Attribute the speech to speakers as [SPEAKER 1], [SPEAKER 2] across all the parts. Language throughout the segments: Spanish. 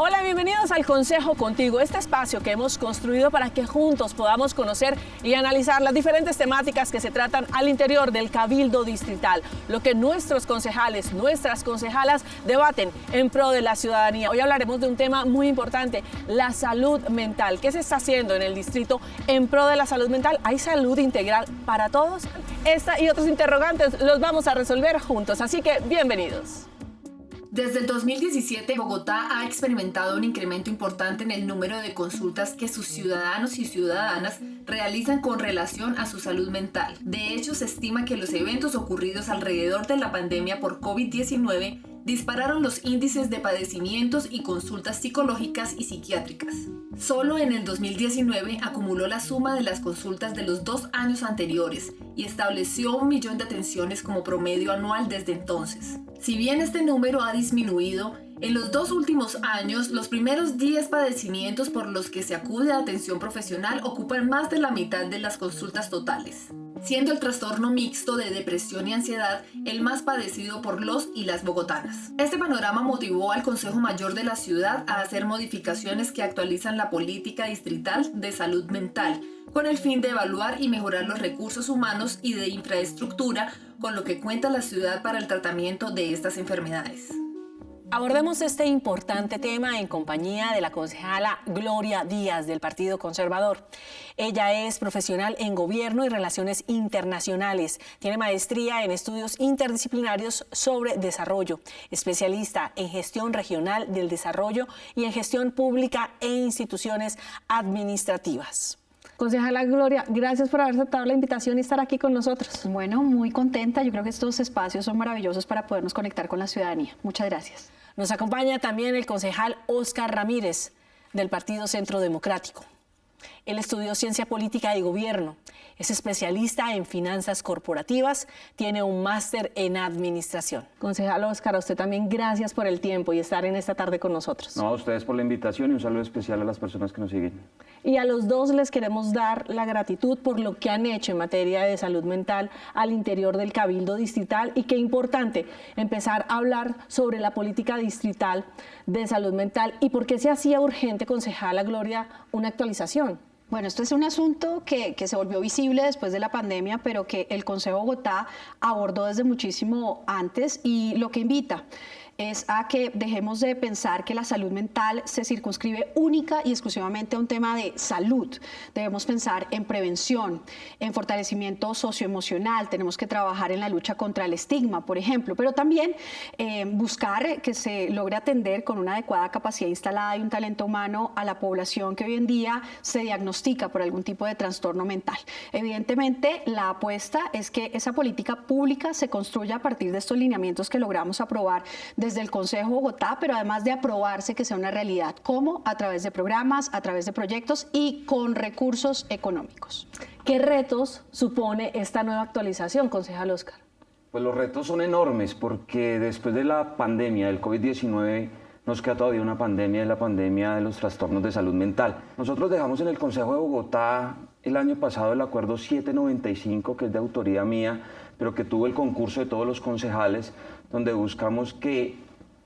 [SPEAKER 1] Hola, bienvenidos al Consejo Contigo, este espacio que hemos construido para que juntos podamos conocer y analizar las diferentes temáticas que se tratan al interior del Cabildo Distrital, lo que nuestros concejales, nuestras concejalas debaten en pro de la ciudadanía. Hoy hablaremos de un tema muy importante, la salud mental. ¿Qué se está haciendo en el distrito en pro de la salud mental? ¿Hay salud integral para todos? Esta y otros interrogantes los vamos a resolver juntos, así que bienvenidos.
[SPEAKER 2] Desde el 2017, Bogotá ha experimentado un incremento importante en el número de consultas que sus ciudadanos y ciudadanas realizan con relación a su salud mental. De hecho, se estima que los eventos ocurridos alrededor de la pandemia por COVID-19 dispararon los índices de padecimientos y consultas psicológicas y psiquiátricas. Solo en el 2019 acumuló la suma de las consultas de los 2 años anteriores y estableció 1 millón de atenciones como promedio anual desde entonces. Si bien este número ha disminuido, en los 2 últimos años, los primeros 10 padecimientos por los que se acude a atención profesional ocupan más de la mitad de las consultas totales, siendo el trastorno mixto de depresión y ansiedad el más padecido por los y las bogotanas. Este panorama motivó al Consejo Mayor de la ciudad a hacer modificaciones que actualizan la política distrital de salud mental, con el fin de evaluar y mejorar los recursos humanos y de infraestructura con lo que cuenta la ciudad para el tratamiento de estas enfermedades.
[SPEAKER 1] Abordemos este importante tema en compañía de la concejala Gloria Díaz del Partido Conservador. Ella es profesional en Gobierno y Relaciones Internacionales. Tiene maestría en estudios interdisciplinarios sobre desarrollo, especialista en gestión regional del desarrollo y en gestión pública e instituciones administrativas. Concejala Gloria, gracias por haber aceptado la invitación y estar aquí con nosotros.
[SPEAKER 3] Bueno, muy contenta. Yo creo que estos espacios son maravillosos para podernos conectar con la ciudadanía. Muchas gracias.
[SPEAKER 1] Nos acompaña también el concejal Óscar Ramírez, del Partido Centro Democrático. Él estudió Ciencia Política y Gobierno, es especialista en finanzas corporativas, tiene un máster en Administración. Concejal Óscar, a usted también gracias por el tiempo y estar en esta tarde con nosotros.
[SPEAKER 4] No, a ustedes por la invitación y un saludo especial a las personas que nos siguen.
[SPEAKER 1] Y a los dos les queremos dar la gratitud por lo que han hecho en materia de salud mental al interior del Cabildo Distrital, y qué importante empezar a hablar sobre la política distrital de salud mental y por qué se hacía urgente, concejala Gloria, una actualización.
[SPEAKER 3] Bueno, esto es un asunto que se volvió visible después de la pandemia, pero que el Consejo de Bogotá abordó desde muchísimo antes, y lo que invita es a que dejemos de pensar que la salud mental se circunscribe única y exclusivamente a un tema de salud. Debemos pensar en prevención, en fortalecimiento socioemocional, tenemos que trabajar en la lucha contra el estigma, por ejemplo, pero también buscar que se logre atender con una adecuada capacidad instalada y un talento humano a la población que hoy en día se diagnostica por algún tipo de trastorno mental. Evidentemente, la apuesta es que esa política pública se construya a partir de estos lineamientos que logramos aprobar desde el Consejo de Bogotá, pero además de aprobarse, que sea una realidad. ¿Cómo? A través de programas, a través de proyectos y con recursos económicos.
[SPEAKER 1] ¿Qué retos supone esta nueva actualización, concejal Óscar?
[SPEAKER 4] Pues los retos son enormes, porque después de la pandemia del COVID-19 nos queda todavía una pandemia, la pandemia de los trastornos de salud mental. Nosotros dejamos en el Consejo de Bogotá el año pasado el acuerdo 795, que es de autoría mía, pero que tuvo el concurso de todos los concejales, donde buscamos que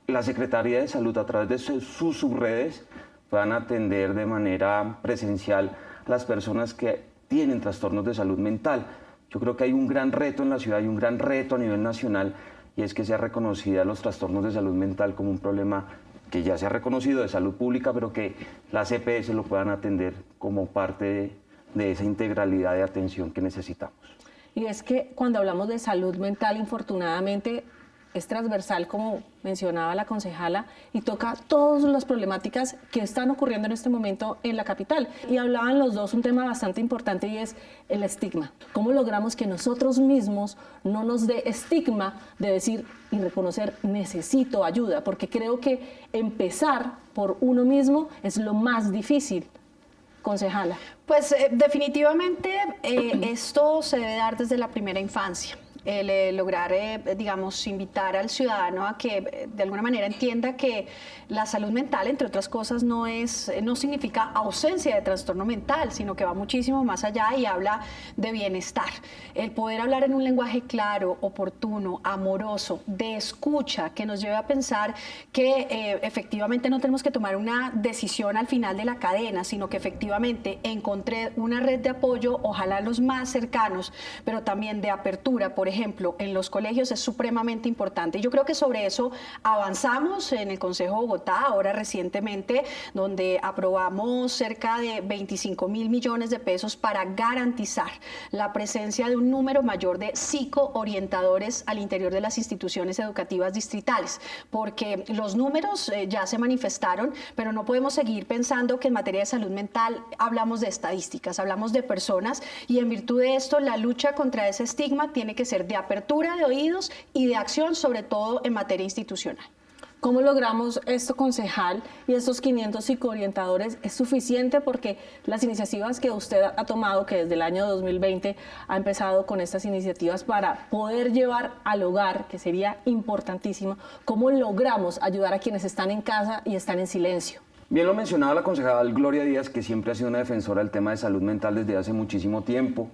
[SPEAKER 4] la Secretaría de Salud, a través de sus subredes, puedan atender de manera presencial a las personas que tienen trastornos de salud mental. Yo creo que hay un gran reto en la ciudad y un gran reto a nivel nacional, y es que sea reconocida los trastornos de salud mental como un problema que ya se ha reconocido de salud pública, pero que las EPS lo puedan atender como parte de esa integralidad de atención que necesitamos.
[SPEAKER 1] Y es que cuando hablamos de salud mental, infortunadamente, es transversal, como mencionaba la concejala, y toca todas las problemáticas que están ocurriendo en este momento en la capital. Y hablaban los dos un tema bastante importante, y es el estigma. ¿Cómo logramos que nosotros mismos no nos dé estigma de decir y reconocer necesito ayuda? Porque creo que empezar por uno mismo es lo más difícil. Concejala.
[SPEAKER 3] Pues definitivamente esto se debe dar desde la primera infancia. lograr, digamos, invitar al ciudadano a que de alguna manera entienda que la salud mental, entre otras cosas, no significa ausencia de trastorno mental, sino que va muchísimo más allá y habla de bienestar. El poder hablar en un lenguaje claro, oportuno, amoroso, de escucha, que nos lleve a pensar que efectivamente no tenemos que tomar una decisión al final de la cadena, sino que efectivamente encontré una red de apoyo, ojalá los más cercanos, pero también de apertura, por ejemplo, en los colegios es supremamente importante. Y yo creo que sobre eso avanzamos en el Consejo de Bogotá, ahora recientemente, donde aprobamos cerca de 25.000 millones de pesos para garantizar la presencia de un número mayor de psicoorientadores al interior de las instituciones educativas distritales, porque los números ya se manifestaron, pero no podemos seguir pensando que en materia de salud mental hablamos de estadísticas, hablamos de personas, y en virtud de esto la lucha contra ese estigma tiene que ser de apertura de oídos y de acción, sobre todo en materia institucional.
[SPEAKER 1] ¿Cómo logramos esto, concejal? Y estos 500 psicoorientadores, ¿es suficiente? Porque las iniciativas que usted ha tomado, que desde el año 2020 ha empezado con estas iniciativas para poder llevar al hogar, que sería importantísimo, ¿cómo logramos ayudar a quienes están en casa y están en silencio?
[SPEAKER 4] Bien lo mencionaba la concejal Gloria Díaz, que siempre ha sido una defensora del tema de salud mental desde hace muchísimo tiempo.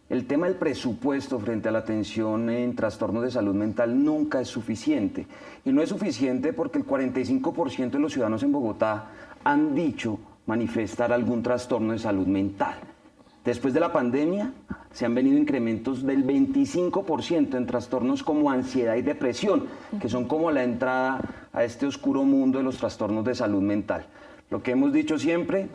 [SPEAKER 4] El tema del presupuesto frente a la atención en trastornos de salud mental nunca es suficiente. Y no es suficiente porque el 45% de los ciudadanos en Bogotá han dicho manifestar algún trastorno de salud mental. Después de la pandemia se han venido incrementos del 25% en trastornos como ansiedad y depresión, que son como la entrada a este oscuro mundo de los trastornos de salud mental. Lo que hemos dicho siempre,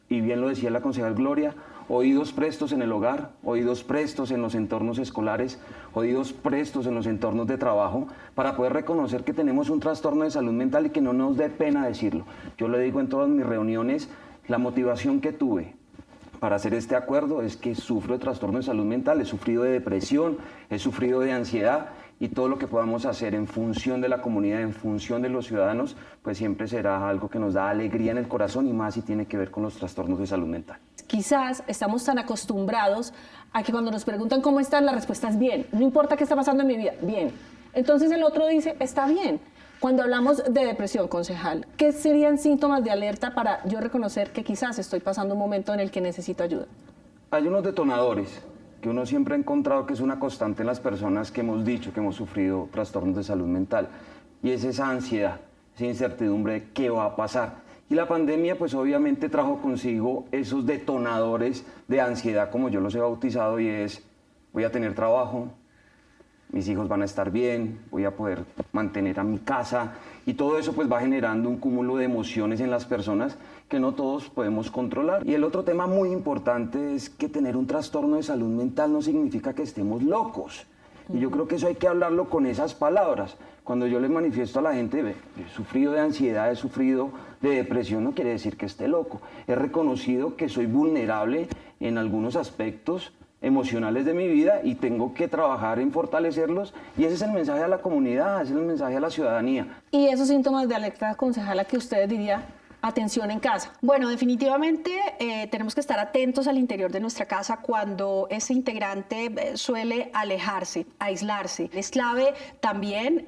[SPEAKER 4] y bien lo decía la concejal Gloria, oídos prestos en el hogar, oídos prestos en los entornos escolares, oídos prestos en los entornos de trabajo, para poder reconocer que tenemos un trastorno de salud mental y que no nos dé pena decirlo. Yo le digo en todas mis reuniones, la motivación que tuve para hacer este acuerdo es que sufro de trastorno de salud mental, he sufrido de depresión, he sufrido de ansiedad, y todo lo que podamos hacer en función de la comunidad, en función de los ciudadanos, pues siempre será algo que nos da alegría en el corazón, y más si tiene que ver con los trastornos de salud mental.
[SPEAKER 1] Quizás estamos tan acostumbrados a que cuando nos preguntan cómo estás, la respuesta es bien. No importa qué está pasando en mi vida, bien. Entonces el otro dice, está bien. Cuando hablamos de depresión, concejal, ¿qué serían síntomas de alerta para yo reconocer que quizás estoy pasando un momento en el que necesito ayuda?
[SPEAKER 4] Hay unos detonadores que uno siempre ha encontrado que es una constante en las personas que hemos dicho que hemos sufrido trastornos de salud mental, y es esa ansiedad, esa incertidumbre de qué va a pasar. Y la pandemia pues obviamente trajo consigo esos detonadores de ansiedad, como yo los he bautizado, y es: voy a tener trabajo, mis hijos van a estar bien, voy a poder mantener a mi casa, y todo eso pues va generando un cúmulo de emociones en las personas que no todos podemos controlar. Y el otro tema muy importante es que tener un trastorno de salud mental no significa que estemos locos. Y yo creo que eso hay que hablarlo con esas palabras. Cuando yo les manifiesto a la gente, he sufrido de ansiedad, he sufrido de depresión, no quiere decir que esté loco. He reconocido que soy vulnerable en algunos aspectos emocionales de mi vida y tengo que trabajar en fortalecerlos, y ese es el mensaje a la comunidad, ese es el mensaje a la ciudadanía.
[SPEAKER 1] Y esos síntomas de alerta, concejala, que usted diría, atención en casa.
[SPEAKER 3] Bueno, definitivamente tenemos que estar atentos al interior de nuestra casa cuando ese integrante suele alejarse, aislarse. Es clave también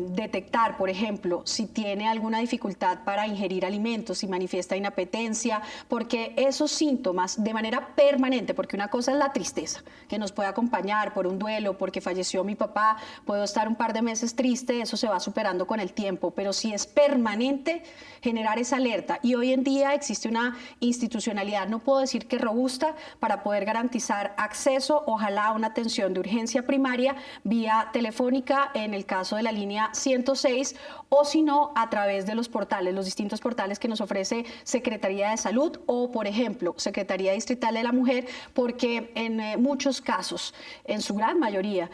[SPEAKER 3] detectar, por ejemplo, si tiene alguna dificultad para ingerir alimentos, si manifiesta inapetencia, porque esos síntomas de manera permanente, porque una cosa es la tristeza, que nos puede acompañar por un duelo, porque falleció mi papá, puedo estar un par de meses triste, eso se va superando con el tiempo, pero si es permanente, generar esa alerta. Y hoy en día existe una institucionalidad, no puedo decir que robusta, para poder garantizar acceso, ojalá, a una atención de urgencia primaria vía telefónica en el caso de la línea 106, o si no, a través de los portales, los distintos portales que nos ofrece Secretaría de Salud o, por ejemplo, Secretaría Distrital de la Mujer, porque en muchos casos, en su gran mayoría,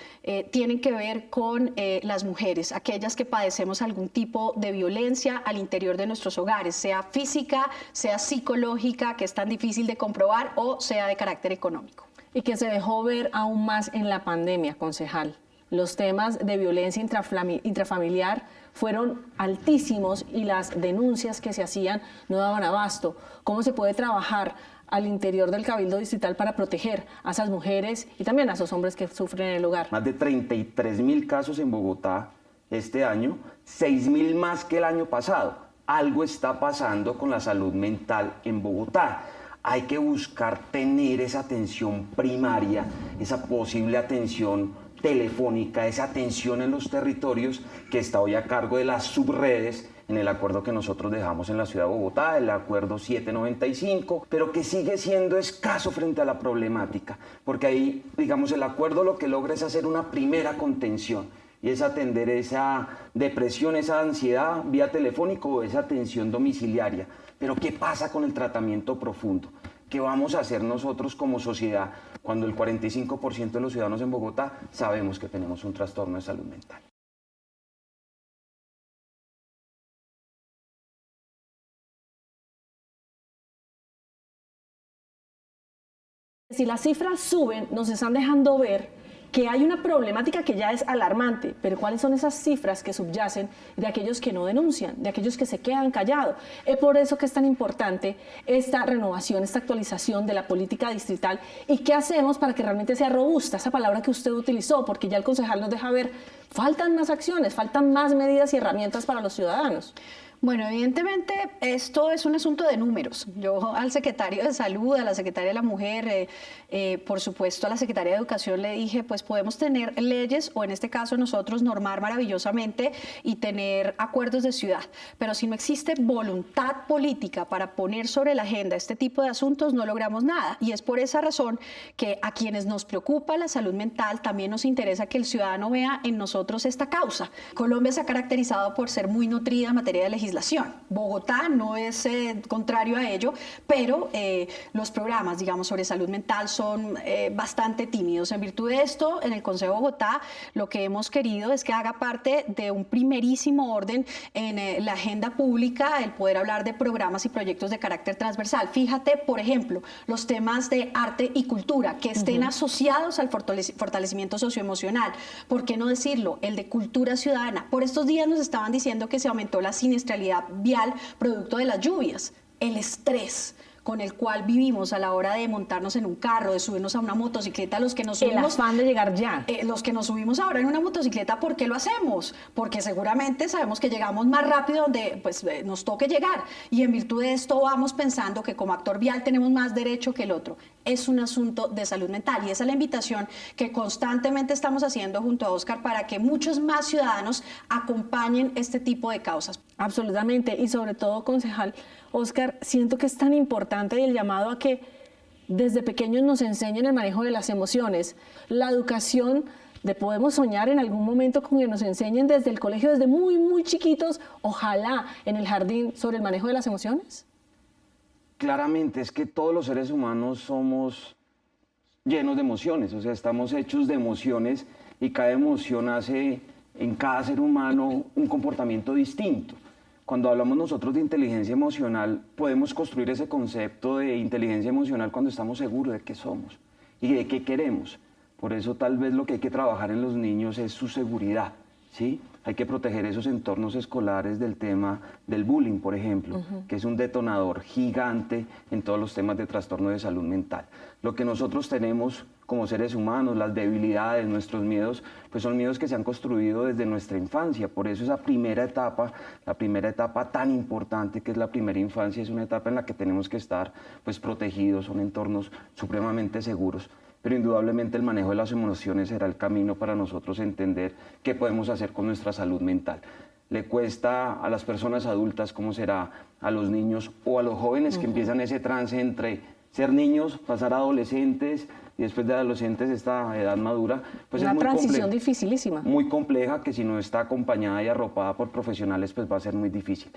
[SPEAKER 3] tienen que ver con las mujeres, aquellas que padecemos algún tipo de violencia al interior de nuestros hogares, sea física, sea psicológica, que es tan difícil de comprobar, o sea de carácter económico.
[SPEAKER 1] Y que se dejó ver aún más en la pandemia, concejal. Los temas de violencia intrafamiliar fueron altísimos y las denuncias que se hacían no daban abasto. ¿Cómo se puede trabajar al interior del Cabildo Distrital para proteger a esas mujeres y también a esos hombres que sufren en el hogar?
[SPEAKER 4] Más de 33.000 casos en Bogotá este año, 6.000 más que el año pasado. Algo está pasando con la salud mental en Bogotá. Hay que buscar tener esa atención primaria, esa posible atención telefónica, esa atención en los territorios que está hoy a cargo de las subredes en el acuerdo que nosotros dejamos en la ciudad de Bogotá, el acuerdo 795, pero que sigue siendo escaso frente a la problemática, porque ahí, digamos, el acuerdo lo que logra es hacer una primera contención y es atender esa depresión, esa ansiedad vía telefónica o esa atención domiciliaria. Pero ¿qué pasa con el tratamiento profundo? ¿Qué vamos a hacer nosotros como sociedad cuando el 45% de los ciudadanos en Bogotá sabemos que tenemos un trastorno de salud mental?
[SPEAKER 1] Si las cifras suben, nos están dejando ver que hay una problemática que ya es alarmante, pero ¿cuáles son esas cifras que subyacen de aquellos que no denuncian, de aquellos que se quedan callados? Es por eso que es tan importante esta renovación, esta actualización de la política distrital y qué hacemos para que realmente sea robusta, esa palabra que usted utilizó, porque ya el concejal nos deja ver, faltan más acciones, faltan más medidas y herramientas para los ciudadanos.
[SPEAKER 3] Bueno, evidentemente esto es un asunto de números. Yo al secretario de Salud, a la secretaria de la Mujer, por supuesto a la secretaria de Educación le dije, pues podemos tener leyes o en este caso nosotros normar maravillosamente y tener acuerdos de ciudad, pero si no existe voluntad política para poner sobre la agenda este tipo de asuntos no logramos nada y es por esa razón que a quienes nos preocupa la salud mental también nos interesa que el ciudadano vea en nosotros esta causa. Colombia se ha caracterizado por ser muy nutrida en materia de legislación. Bogotá no es contrario a ello, pero los programas, digamos, sobre salud mental son bastante tímidos. En virtud de esto, en el Consejo de Bogotá, lo que hemos querido es que haga parte de un primerísimo orden en la agenda pública el poder hablar de programas y proyectos de carácter transversal. Fíjate, por ejemplo, los temas de arte y cultura que estén asociados al fortalecimiento socioemocional. ¿Por qué no decirlo? El de cultura ciudadana. Por estos días nos estaban diciendo que se aumentó la siniestralidad vial producto de las lluvias, el estrés con el cual vivimos a la hora de montarnos en un carro, de subirnos a una motocicleta, los que nos subimos...
[SPEAKER 1] El afán de llegar ya.
[SPEAKER 3] Los que nos subimos ahora en una motocicleta, ¿por qué lo hacemos? Porque seguramente sabemos que llegamos más rápido donde pues, nos toque llegar. Y en virtud de esto vamos pensando que como actor vial tenemos más derecho que el otro. Es un asunto de salud mental y esa es la invitación que constantemente estamos haciendo junto a Óscar para que muchos más ciudadanos acompañen este tipo de causas.
[SPEAKER 1] Absolutamente, y sobre todo, concejal Óscar, siento que es tan importante el llamado a que desde pequeños nos enseñen el manejo de las emociones, la educación de podemos soñar en algún momento con que nos enseñen desde el colegio, desde muy, muy chiquitos, ojalá en el jardín, sobre el manejo de las emociones.
[SPEAKER 4] Claramente, es que todos los seres humanos somos llenos de emociones, o sea, estamos hechos de emociones y cada emoción hace en cada ser humano un comportamiento distinto. Cuando hablamos nosotros de inteligencia emocional, podemos construir ese concepto de inteligencia emocional cuando estamos seguros de qué somos y de qué queremos. Por eso tal vez lo que hay que trabajar en los niños es su seguridad, ¿sí? Hay que proteger esos entornos escolares del tema del bullying, por ejemplo, que es un detonador gigante en todos los temas de trastorno de salud mental. Lo que nosotros tenemos como seres humanos, las debilidades, nuestros miedos, pues son miedos que se han construido desde nuestra infancia. Por eso esa primera etapa, la primera etapa tan importante que es la primera infancia, es una etapa en la que tenemos que estar pues protegidos, son entornos supremamente seguros. Pero indudablemente el manejo de las emociones será el camino para nosotros entender qué podemos hacer con nuestra salud mental. Le cuesta a las personas adultas, como será a los niños o a los jóvenes que empiezan ese trance entre ser niños, pasar a adolescentes y después de adolescentes esta edad madura, pues
[SPEAKER 1] una
[SPEAKER 4] es muy
[SPEAKER 1] transición dificilísima.
[SPEAKER 4] Muy compleja, que si no está acompañada y arropada por profesionales, pues va a ser muy difícil.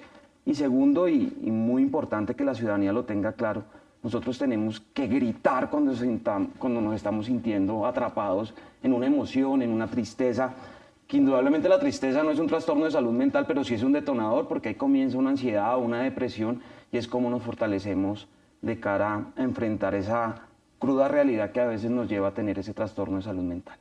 [SPEAKER 4] Y segundo, y muy importante que la ciudadanía lo tenga claro, nosotros tenemos que gritar cuando nos estamos sintiendo atrapados en una emoción, en una tristeza, que indudablemente la tristeza no es un trastorno de salud mental, pero sí es un detonador porque ahí comienza una ansiedad o una depresión y es como nos fortalecemos de cara a enfrentar esa cruda realidad que a veces nos lleva a tener ese trastorno de salud mental.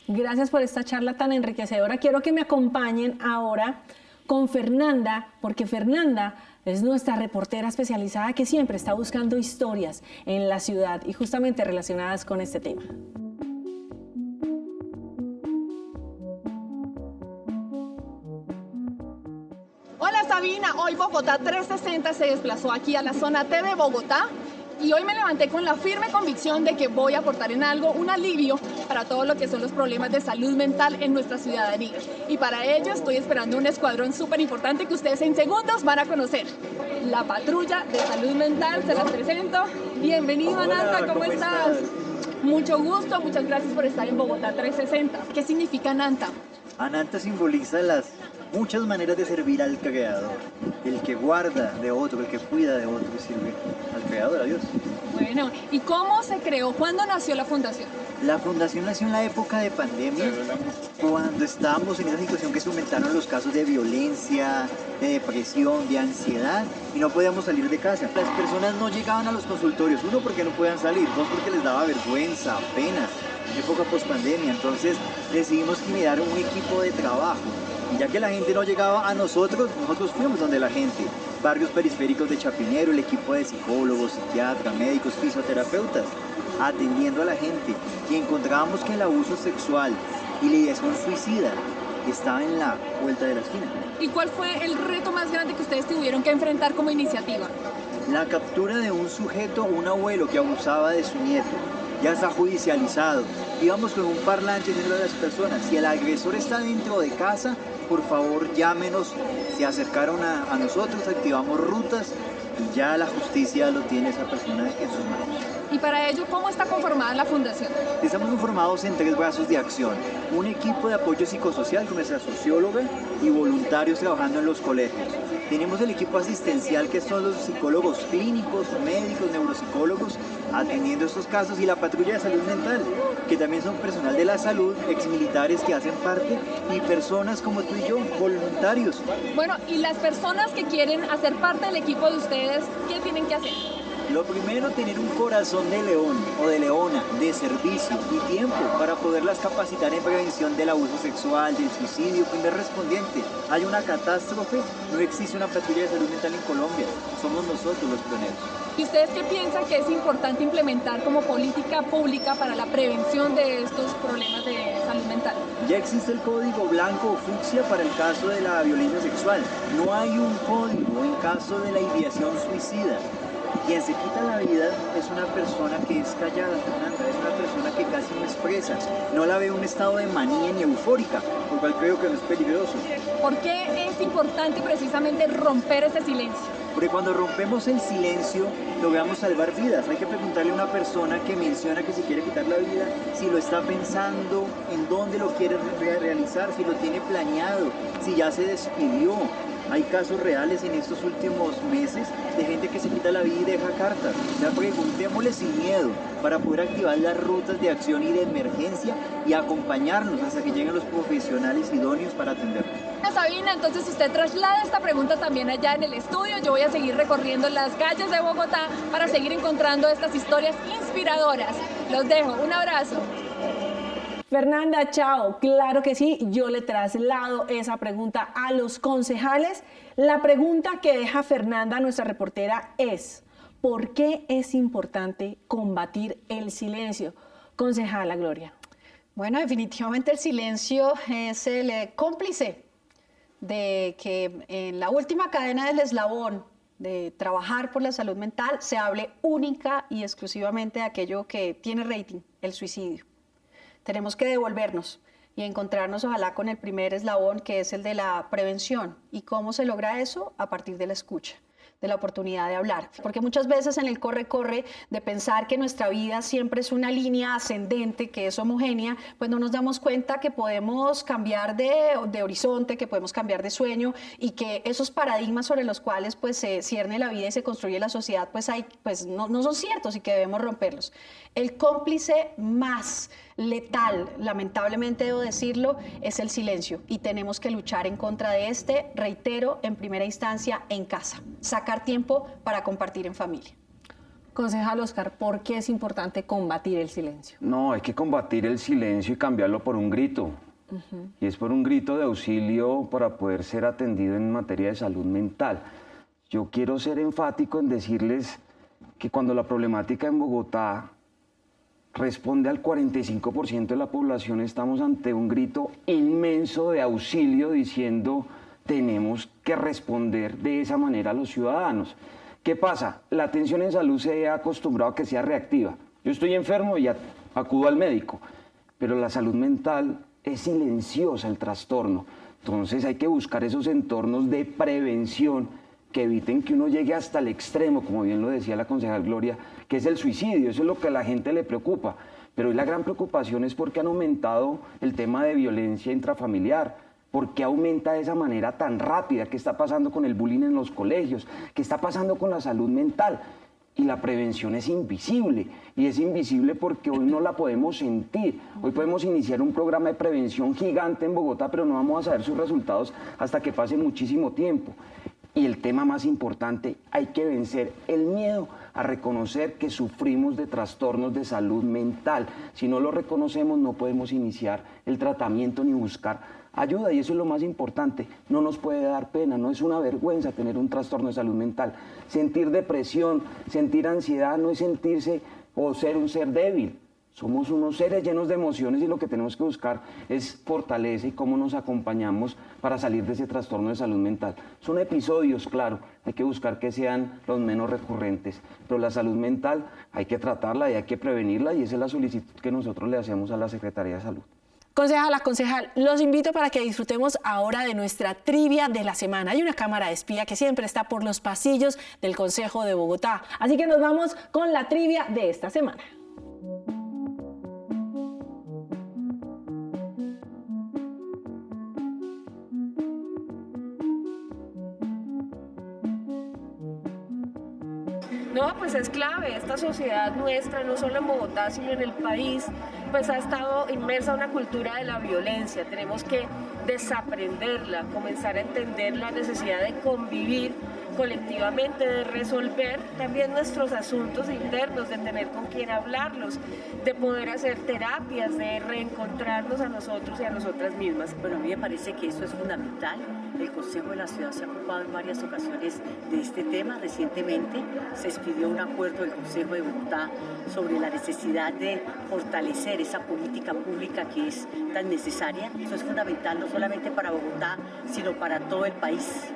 [SPEAKER 1] Gracias por esta charla tan enriquecedora. Quiero que me acompañen ahora con Fernanda, porque Fernanda es nuestra reportera especializada que siempre está buscando historias en la ciudad y justamente relacionadas con este tema.
[SPEAKER 5] Hola Sabina, hoy Bogotá 360 se desplazó aquí a la zona T de Bogotá y hoy me levanté con la firme convicción de que voy a aportar en algo un alivio para todo lo que son los problemas de salud mental en nuestra ciudadanía. Y para ello estoy esperando un escuadrón súper importante que ustedes en segundos van a conocer. La Patrulla de Salud Mental, se las presento. Bienvenido Ananta, ¿cómo estás? Mucho gusto, muchas gracias por estar en Bogotá 360. ¿Qué significa Ananta?
[SPEAKER 6] Ananta simboliza las muchas maneras de servir al Creador. El que guarda de otro, el que cuida de otro y sirve al Creador, a Dios.
[SPEAKER 5] Bueno, ¿y cómo se creó? ¿Cuándo nació la fundación?
[SPEAKER 6] La fundación nació en la época de pandemia, cuando estábamos en esa situación que se aumentaron los casos de violencia, de depresión, de ansiedad, y no podíamos salir de casa. Las personas no llegaban a los consultorios, uno porque no podían salir, dos porque les daba vergüenza, pena, época post-pandemia. Entonces decidimos generar un equipo de trabajo. Y ya que la gente no llegaba a nosotros fuimos donde la gente. Barrios periféricos de Chapinero, el equipo de psicólogos, psiquiatras, médicos, fisioterapeutas, atendiendo a la gente. Y encontrábamos que el abuso sexual y la ideación suicida estaba en la vuelta de la esquina.
[SPEAKER 5] ¿Y cuál fue el reto más grande que ustedes tuvieron que enfrentar como iniciativa?
[SPEAKER 6] La captura de un sujeto, un abuelo que abusaba de su nieto. Ya está judicializado. Íbamos con un parlante diciendo a las personas, si el agresor está dentro de casa, por favor llámenos. Se acercaron a nosotros, activamos rutas y ya la justicia lo tiene esa persona en sus manos.
[SPEAKER 5] Y para ello, ¿cómo está conformada la fundación?
[SPEAKER 6] Estamos conformados en 3 brazos de acción. Un equipo de apoyo psicosocial con nuestra socióloga y voluntarios trabajando en los colegios. Tenemos el equipo asistencial que son los psicólogos clínicos, médicos, neuropsicólogos atendiendo estos casos y la patrulla de salud mental, que también son personal de la salud, exmilitares que hacen parte y personas como tú y yo, voluntarios.
[SPEAKER 5] Bueno, y las personas que quieren hacer parte del equipo de ustedes, ¿qué tienen que hacer?
[SPEAKER 6] Lo primero, tener un corazón de león o de leona, de servicio y tiempo para poderlas capacitar en prevención del abuso sexual, del suicidio. Primer respondiente, hay una catástrofe, no existe una patrulla de salud mental en Colombia, somos nosotros los pioneros.
[SPEAKER 5] ¿Y ustedes qué piensan que es importante implementar como política pública para la prevención de estos problemas de salud mental?
[SPEAKER 6] Ya existe el código blanco o fucsia para el caso de la violencia sexual. No hay un código en caso de la ideación suicida. Quien se quita la vida es una persona que es callada, Fernanda, es una persona que casi no expresa. No la veo en un estado de manía ni eufórica, por cual creo que no es peligroso.
[SPEAKER 5] ¿Por qué es importante precisamente romper ese silencio?
[SPEAKER 6] Porque cuando rompemos el silencio, logramos salvar vidas. Hay que preguntarle a una persona que menciona que se quiere quitar la vida, si lo está pensando, en dónde lo quiere realizar, si lo tiene planeado, si ya se despidió. Hay casos reales en estos últimos meses de gente que se quita la vida y deja cartas. O sea, preguntémosle sin miedo para poder activar las rutas de acción y de emergencia y acompañarnos hasta que lleguen los profesionales idóneos para atendernos.
[SPEAKER 5] Sabina, entonces usted traslada esta pregunta también allá en el estudio. Yo voy a seguir recorriendo las calles de Bogotá para seguir encontrando estas historias inspiradoras. Los dejo, un abrazo.
[SPEAKER 1] Fernanda, chao. Claro que sí, yo le traslado esa pregunta a los concejales. La pregunta que deja Fernanda, nuestra reportera, es ¿por qué es importante combatir el silencio? Concejala Gloria.
[SPEAKER 3] Bueno, definitivamente el silencio es el cómplice de que en la última cadena del eslabón de trabajar por la salud mental se hable única y exclusivamente de aquello que tiene rating, el suicidio. Tenemos que devolvernos y encontrarnos ojalá con el primer eslabón, que es el de la prevención. ¿Y cómo se logra eso? A partir de la escucha, de la oportunidad de hablar. Porque muchas veces en el corre-corre de pensar que nuestra vida siempre es una línea ascendente, que es homogénea, pues no nos damos cuenta que podemos cambiar de horizonte, que podemos cambiar de sueño y que esos paradigmas sobre los cuales pues se cierne la vida y se construye la sociedad pues no son ciertos y que debemos romperlos. El cómplice más letal, lamentablemente debo decirlo, es el silencio y tenemos que luchar en contra de este, reitero, en primera instancia en casa, sacar tiempo para compartir en familia.
[SPEAKER 1] Concejal Oscar, ¿por qué es importante combatir el silencio?
[SPEAKER 4] No, hay que combatir el silencio y cambiarlo por un grito. y es por un grito de auxilio para poder ser atendido en materia de salud mental. Yo quiero ser enfático en decirles que cuando la problemática en Bogotá responde al 45% de la población, estamos ante un grito inmenso de auxilio diciendo tenemos que responder de esa manera a los ciudadanos. ¿Qué pasa? La atención en salud se ha acostumbrado a que sea reactiva. Yo estoy enfermo y acudo al médico, pero la salud mental es silenciosa, el trastorno. Entonces hay que buscar esos entornos de prevención que eviten que uno llegue hasta el extremo, como bien lo decía la concejal Gloria, que es el suicidio. Eso es lo que a la gente le preocupa. Pero hoy la gran preocupación es porque han aumentado el tema de violencia intrafamiliar, porque aumenta de esa manera tan rápida, qué está pasando con el bullying en los colegios, qué está pasando con la salud mental. Y la prevención es invisible, y es invisible porque hoy no la podemos sentir. Hoy podemos iniciar un programa de prevención gigante en Bogotá, pero no vamos a saber sus resultados hasta que pase muchísimo tiempo. Y el tema más importante, hay que vencer el miedo a reconocer que sufrimos de trastornos de salud mental. Si no lo reconocemos, no podemos iniciar el tratamiento ni buscar ayuda, y eso es lo más importante. No nos puede dar pena, no es una vergüenza tener un trastorno de salud mental. Sentir depresión, sentir ansiedad no es sentirse o ser un ser débil. Somos unos seres llenos de emociones y lo que tenemos que buscar es fortaleza y cómo nos acompañamos para salir de ese trastorno de salud mental. Son episodios, claro, hay que buscar que sean los menos recurrentes, pero la salud mental hay que tratarla y hay que prevenirla, y esa es la solicitud que nosotros le hacemos a la Secretaría de Salud.
[SPEAKER 1] Concejal, los invito para que disfrutemos ahora de nuestra trivia de la semana. Hay una cámara de espía que siempre está por los pasillos del Concejo de Bogotá, así que nos vamos con la trivia de esta semana.
[SPEAKER 7] No, pues es clave. Esta sociedad nuestra, no solo en Bogotá, sino en el país, pues ha estado inmersa en una cultura de la violencia. Tenemos que desaprenderla, comenzar a entender la necesidad de convivir colectivamente, de resolver también nuestros asuntos internos, de tener con quién hablarlos, de poder hacer terapias, de reencontrarnos a nosotros y a nosotras mismas.
[SPEAKER 8] Bueno, a mí me parece que eso es fundamental. El Consejo de la Ciudad se ha ocupado en varias ocasiones de este tema. Recientemente se expidió un acuerdo del Consejo de Bogotá sobre la necesidad de fortalecer esa política pública que es tan necesaria. Eso es fundamental no solamente para Bogotá, sino para todo el país.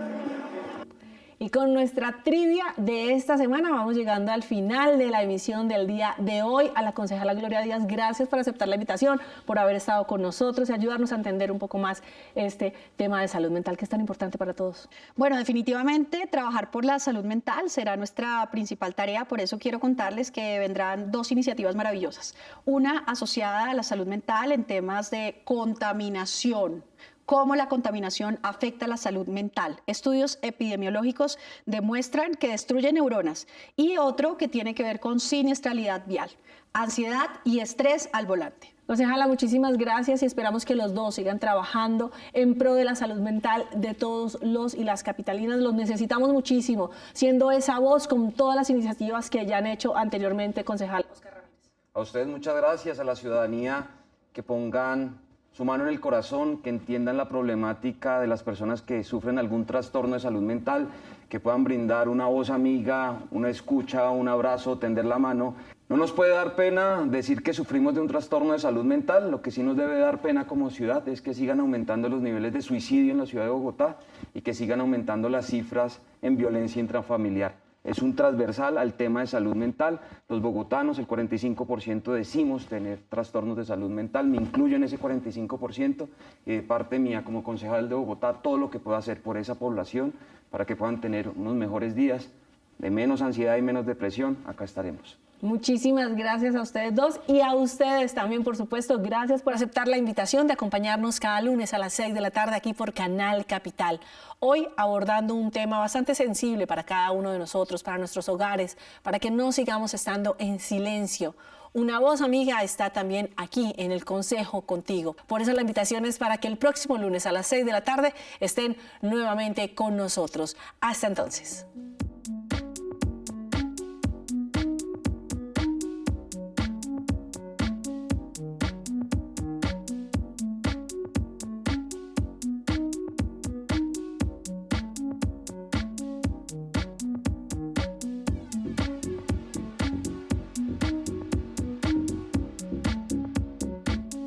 [SPEAKER 1] Y con nuestra trivia de esta semana vamos llegando al final de la emisión del día de hoy. A la concejala Gloria Díaz, gracias por aceptar la invitación, por haber estado con nosotros y ayudarnos a entender un poco más este tema de salud mental que es tan importante para todos.
[SPEAKER 3] Bueno, definitivamente trabajar por la salud mental será nuestra principal tarea, por eso quiero contarles que vendrán dos iniciativas maravillosas. Una asociada a la salud mental en temas de contaminación, cómo la contaminación afecta la salud mental. Estudios epidemiológicos demuestran que destruye neuronas. Y otro que tiene que ver con siniestralidad vial, ansiedad y estrés al volante.
[SPEAKER 1] Concejala, muchísimas gracias y esperamos que los dos sigan trabajando en pro de la salud mental de todos los y las capitalinas. Los necesitamos muchísimo, siendo esa voz con todas las iniciativas que ya han hecho anteriormente, concejal Oscar Ramírez.
[SPEAKER 4] A ustedes muchas gracias, a la ciudadanía que pongan su mano en el corazón, que entiendan la problemática de las personas que sufren algún trastorno de salud mental, que puedan brindar una voz amiga, una escucha, un abrazo, tender la mano. No nos puede dar pena decir que sufrimos de un trastorno de salud mental. Lo que sí nos debe dar pena como ciudad es que sigan aumentando los niveles de suicidio en la ciudad de Bogotá y que sigan aumentando las cifras en violencia intrafamiliar. Es un transversal al tema de salud mental. Los bogotanos, el 45% decimos tener trastornos de salud mental. Me incluyo en ese 45% y de parte mía como concejal de Bogotá, todo lo que pueda hacer por esa población para que puedan tener unos mejores días de menos ansiedad y menos depresión, acá estaremos.
[SPEAKER 1] Muchísimas gracias a ustedes dos y a ustedes también, por supuesto. Gracias por aceptar la invitación de acompañarnos cada lunes a las 6 de la tarde aquí por Canal Capital. Hoy abordando un tema bastante sensible para cada uno de nosotros, para nuestros hogares, para que no sigamos estando en silencio. Una voz amiga está también aquí en el Consejo contigo. Por eso la invitación es para que el próximo lunes a las 6 de la tarde estén nuevamente con nosotros. Hasta entonces.